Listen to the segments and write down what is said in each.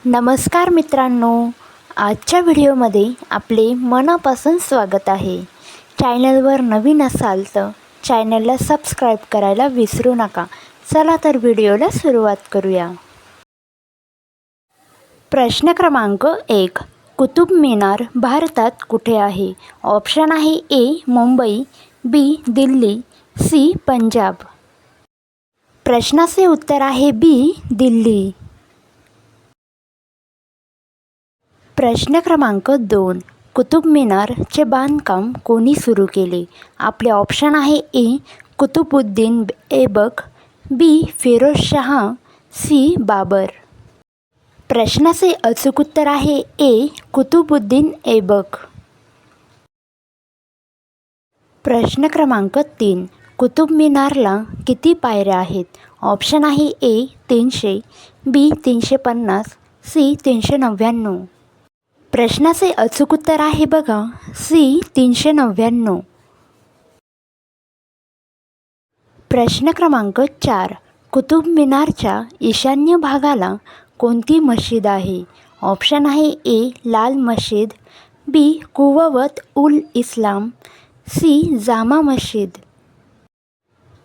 नमस्कार मित्रांनो, आजच्या व्हिडिओमध्ये आपले मनापासून स्वागत आहे. चॅनलवर नवीन असाल तर चॅनलला सबस्क्राईब करायला विसरू नका. चला तर व्हिडिओला सुरुवात करूया. प्रश्न क्रमांक 1. कुतुब मिनार भारतात कुठे आहे? ऑप्शन आहे ए. मुंबई, बी. दिल्ली, सी. पंजाब. प्रश्नाचे उत्तर आहे बी. दिल्ली. प्रश्न क्रमांक 2. कुतुब मिनारचे बांधकाम कोणी सुरू केले? आपले ऑप्शन आहे ए. कुतुबुद्दीन ऐबक, बी. फिरोजशाह, सी. बाबर. प्रश्नाचे अचूक उत्तर आहे ए. कुतुबुद्दीन ऐबक. प्रश्न क्रमांक 3. कुतुब मिनारला किती पायऱ्या आहेत? ऑप्शन आहे ए. 300, बी. 350, सी. 399. प्रश्नाचे अचूक उत्तर आहे बघा सी. 399. प्रश्न क्रमांक 4. कुतुब मिनारच्या ईशान्य भागाला कोणती मशीद आहे? ऑप्शन आहे ए. लाल मशीद, बी. कुववत उल इस्लाम, सी. जामा मशीद.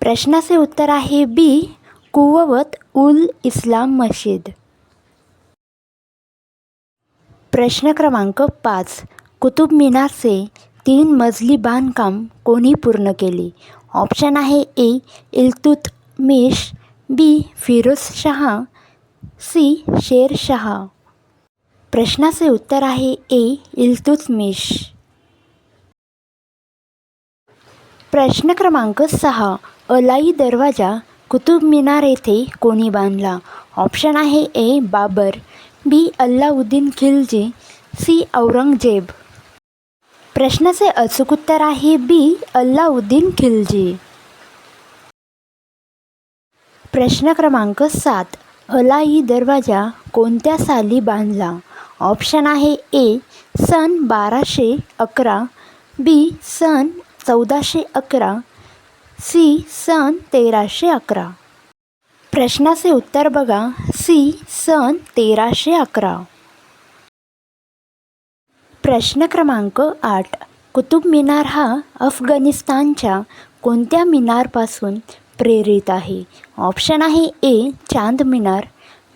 प्रश्नाचे उत्तर आहे बी. कुववत उल इस्लाम मशीद. प्रश्न क्रमांक 5. कुतुब मिनारचे 3 मजली बांधकाम कोणी पूर्ण केले? ऑप्शन आहे ए. इल्तुतमिश, बी. फिरोजशाह, सी. शेरशाह. प्रश्नाचे उत्तर आहे ए. इल्तुतमिश. प्रश्न क्रमांक 6. अलाई दरवाजा कुतुब मिनार येथे कोणी बांधला? ऑप्शन आहे ए. बाबर, बी. अल्लाउद्दीन खिलजी, सी. औरंगजेब. प्रश्नाचे अचूक उत्तर आहे बी. अल्लाउद्दीन खिलजी. प्रश्न क्रमांक 7. अलाई दरवाजा कोणत्या साली बांधला? ऑप्शन आहे ए. सन 1211, बी. सन 1411, सी. सन 1311. प्रश्नाचे उत्तर बघा सी. सन 1311. प्रश्न क्रमांक 8. कुतुब मिनार हा अफगाणिस्तानच्या कोणत्या मिनारपासून प्रेरित आहे? ऑप्शन आहे ए. चांद मिनार,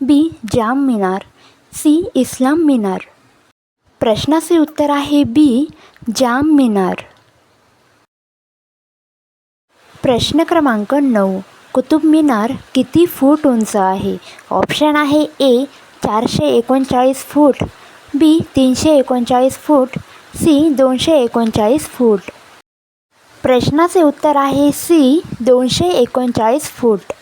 बी. जाम मिनार, सी. इस्लाम मिनार. प्रश्नाचे उत्तर आहे बी. जाम मिनार. प्रश्न क्रमांक 9. कुतुब मिनार किती फूट उंच आहे? ऑप्शन आहे ए. 439 फूट, बी. 339 फूट, सी. 239 फूट. प्रश्नाचे उत्तर आहे सी. 239 फूट.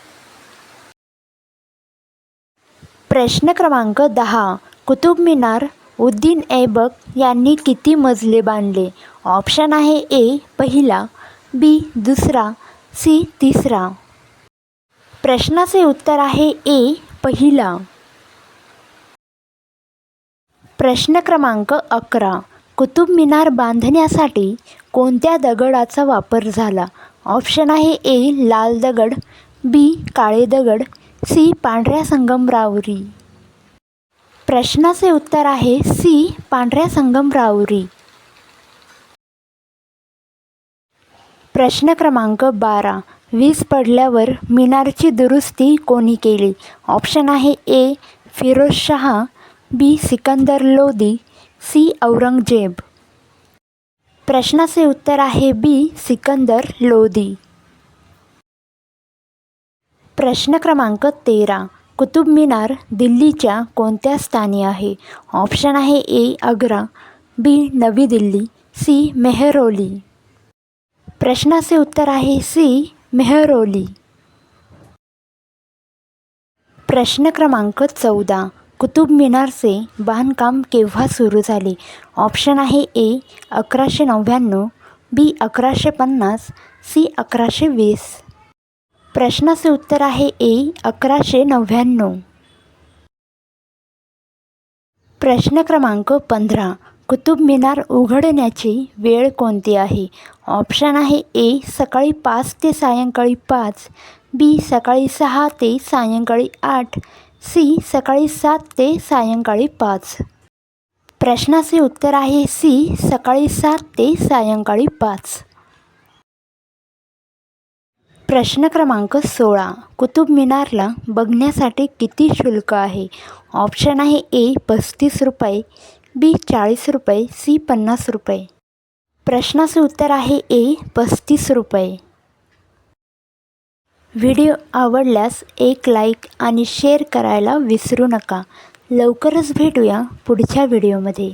प्रश्न क्रमांक 10. कुतुब मिनार उद्दीन ऐबक यांनी किती मजले बांधले? ऑप्शन आहे ए. पहिला, बी. दुसरा, सी. तिसरा. प्रश्नाचे उत्तर आहे ए. पहिला. प्रश्न क्रमांक 11. कुतुब मिनार बांधण्यासाठी कोणत्या दगडाचा वापर झाला? ऑप्शन आहे ए. लाल दगड, बी. काळे दगड, सी. पांढऱ्या संगमरावरी. प्रश्नाचे उत्तर आहे सी. पांढऱ्या संगमरावरी. प्रश्न क्रमांक 12. वीज पडल्यावर मिनारची दुरुस्ती कोणी केली? ऑप्शन आहे ए. फिरोजशाह, बी. सिकंदर लोदी, सी. औरंगजेब. प्रश्नाचे उत्तर आहे बी. सिकंदर लोदी. प्रश्न क्रमांक 13. कुतुब मिनार दिल्लीच्या कोणत्या स्थानी आहे? ऑप्शन आहे ए. आग्रा, बी. नवी दिल्ली, सी. मेहरौली. प्रश्नाचे उत्तर आहे सी. मेहरौली. प्रश्न क्रमांक 14. कुतुब मिनारचे बांधकाम केव्हा सुरू झाले? ऑप्शन आहे ए. 1199, बी. 1150, सी. 1120. प्रश्नाचे उत्तर आहे ए. 1199. प्रश्न क्रमांक 15. कुतुब मिनार उघडण्याची वेळ कोणती आहे? ऑप्शन आहे ए. सकाळी 5 ते सायंकाळी 5, बी. सकाळी 6 ते सायंकाळी 8, सी. सकाळी 7 ते सायंकाळी 5. प्रश्नाचे उत्तर आहे सी. सकाळी 7 ते सायंकाळी 5. प्रश्न क्रमांक 16. कुतुब मिनारला बघण्यासाठी किती शुल्क आहे? ऑप्शन आहे ए. 35 रुपये, बी. 40 रुपये, सी. 50 रुपये. प्रश्नाचे उत्तर आहे ए. 35 रुपये. व्हिडिओ आवडल्यास एक लाईक आणि शेअर करायला विसरू नका. लवकरच भेटूया पुढच्या व्हिडिओमध्ये.